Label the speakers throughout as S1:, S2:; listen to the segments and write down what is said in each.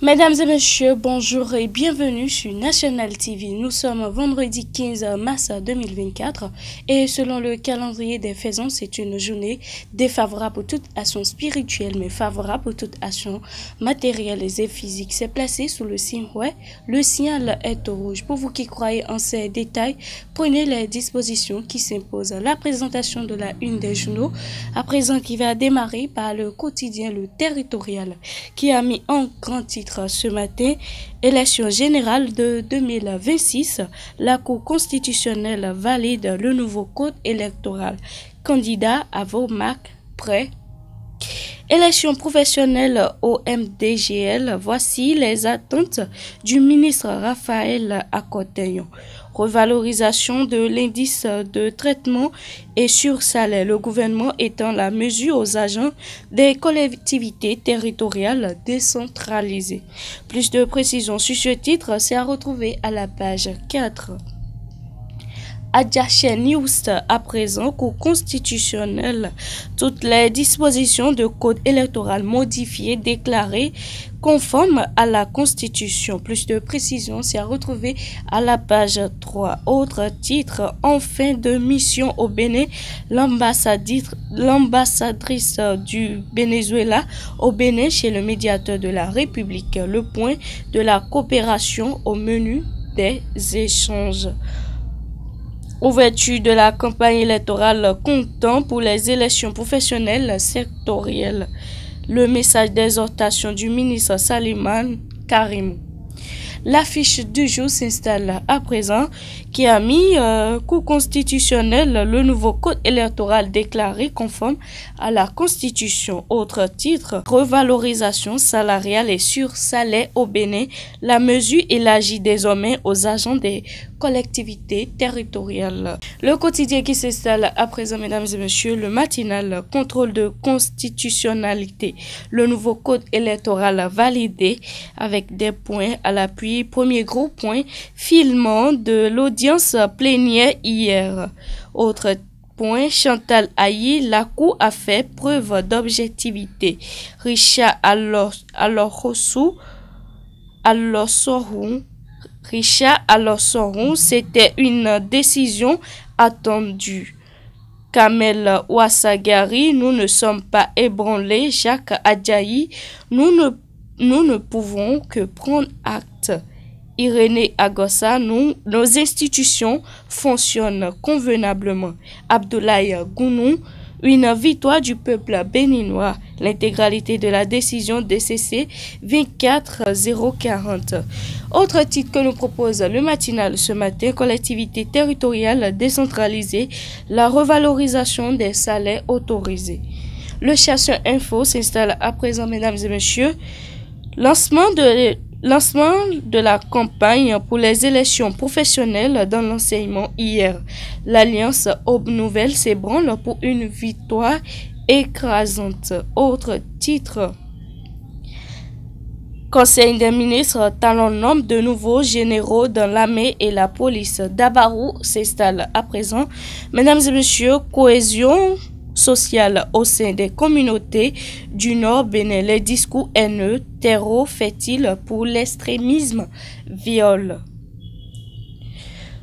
S1: Mesdames et messieurs, bonjour et bienvenue sur National TV. Nous sommes vendredi 15 mars 2024 et selon le calendrier des faisans, c'est une journée défavorable pour toute action spirituelle mais favorable pour toute action matérielle et physique. C'est placé sous le signe ouais, le signal est au rouge. Pour vous qui croyez en ces détails, prenez les dispositions qui s'imposent. La présentation de la une des journaux, à présent qui va démarrer par le quotidien Le Territorial qui a mis en grand titre ce matin, élection générale de 2026, la Cour constitutionnelle valide le nouveau code électoral. Candidat à vos marques prêts. Élection professionnelle au MDGL, voici les attentes du ministre Raphaël Akotey. Revalorisation de l'indice de traitement et sur salaire. Le gouvernement étend la mesure aux agents des collectivités territoriales décentralisées. Plus de précisions sur ce titre, c'est à retrouver à la page 4. Adjaché News à présent, Cour constitutionnelle, toutes les dispositions de code électoral modifiées déclarées conformes à la Constitution. Plus de précisions, c'est à retrouver à la page 3. Autre titre, en fin de mission au Bénin, l'ambassadrice du Venezuela au Bénin chez le médiateur de la République. Le point de la coopération au menu des échanges. Ouverture de la campagne électorale comptant pour les élections professionnelles sectorielles. Le message d'exhortation du ministre Saliman Karim. L'affiche du jour s'installe à présent qui a mis Cour constitutionnelle le nouveau code électoral déclaré conforme à la Constitution. Autre titre, revalorisation salariale et sur salaire au Bénin. La mesure élargit désormais aux agents des collectivités territoriales. Le quotidien qui s'installe à présent, mesdames et messieurs, le matinal, contrôle de constitutionnalité. Le nouveau code électoral validé avec des points à l'appui. Premier gros point, filement de l'audience plénière hier. Autre point, Chantal Ayi, la Cour a fait preuve d'objectivité. Richard Alossorum, c'était une décision attendue. Kamel Ouassagari, nous ne sommes pas ébranlés. Jacques Adjaï, nous ne pouvons que prendre acte. Irénée Agossa, nos institutions fonctionnent convenablement. Abdoulaye Gounou, une victoire du peuple béninois. L'intégralité de la décision DCC 24040. Autre titre que nous propose le matinal ce matin, collectivité territoriale décentralisée, la revalorisation des salaires autorisés. Le Chasseur Info s'installe à présent, mesdames et messieurs. Lancement de la campagne pour les élections professionnelles dans l'enseignement hier. L'Alliance Aube Nouvelle s'ébranle pour une victoire écrasante. Autre titre. Conseil des ministres talonne de nouveaux généraux dans l'armée et la police. Dabarou s'installe à présent. Mesdames et messieurs, cohésion sociale au sein des communautés du Nord Bénin. Les discours haineux, terreau fait-il pour l'extrémisme, viol.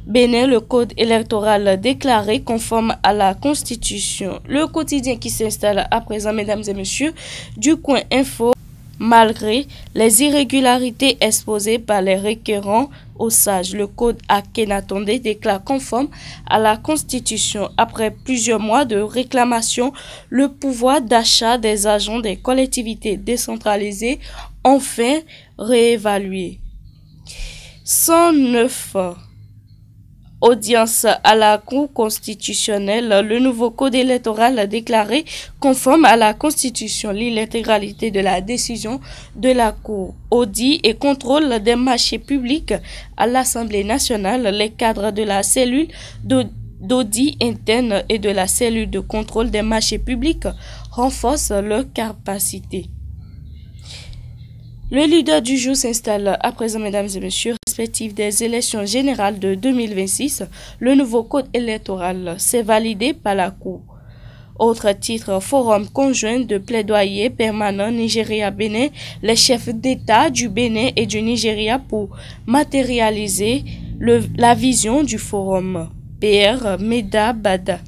S1: Bénin, le code électoral déclaré conforme à la Constitution. Le quotidien qui s'installe à présent, mesdames et messieurs, du Coin Info. Malgré les irrégularités exposées par les requérants aux sages, le code Akhenatonde déclare conforme à la Constitution. Après plusieurs mois de réclamation, le pouvoir d'achat des agents des collectivités décentralisées enfin réévalué. 109 audience à la Cour constitutionnelle, le nouveau code électoral déclaré conforme à la Constitution. Lit l'intégralité de la décision de la Cour. Audit et contrôle des marchés publics à l'Assemblée nationale. Les cadres de la cellule d'audit interne et de la cellule de contrôle des marchés publics renforcent leurs capacités. Le leader du jour s'installe à présent, mesdames et messieurs, respectif des élections générales de 2026. Le nouveau code électoral s'est validé par la Cour. Autre titre, forum conjoint de plaidoyer permanent Nigeria-Bénin, les chefs d'État du Bénin et du Nigeria pour matérialiser la vision du forum. PR Meda Bada.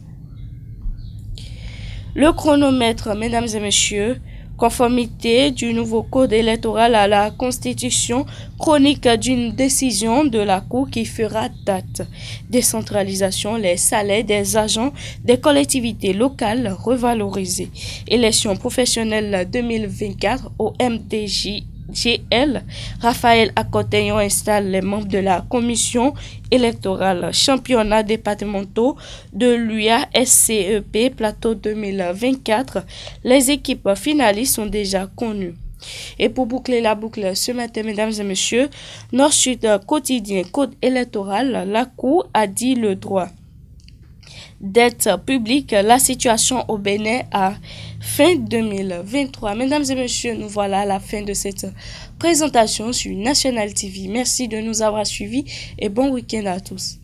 S1: Le chronomètre, mesdames et messieurs, conformité du nouveau code électoral à la Constitution, chronique d'une décision de la Cour qui fera date. Décentralisation, les salaires des agents des collectivités locales revalorisés. Élections professionnelles 2024 au MDJGL. Raphaël Akoteyon installe les membres de la commission électorale. Championnat départementaux de l'UA-SCEP Plateau 2024. Les équipes finalistes sont déjà connues. Et pour boucler la boucle ce matin, mesdames et messieurs, Nord-Sud quotidien, code électoral, la Cour a dit le droit dette publique, la situation au Bénin à fin 2023. Mesdames et messieurs, nous voilà à la fin de cette présentation sur National TV. Merci de nous avoir suivis et bon week-end à tous.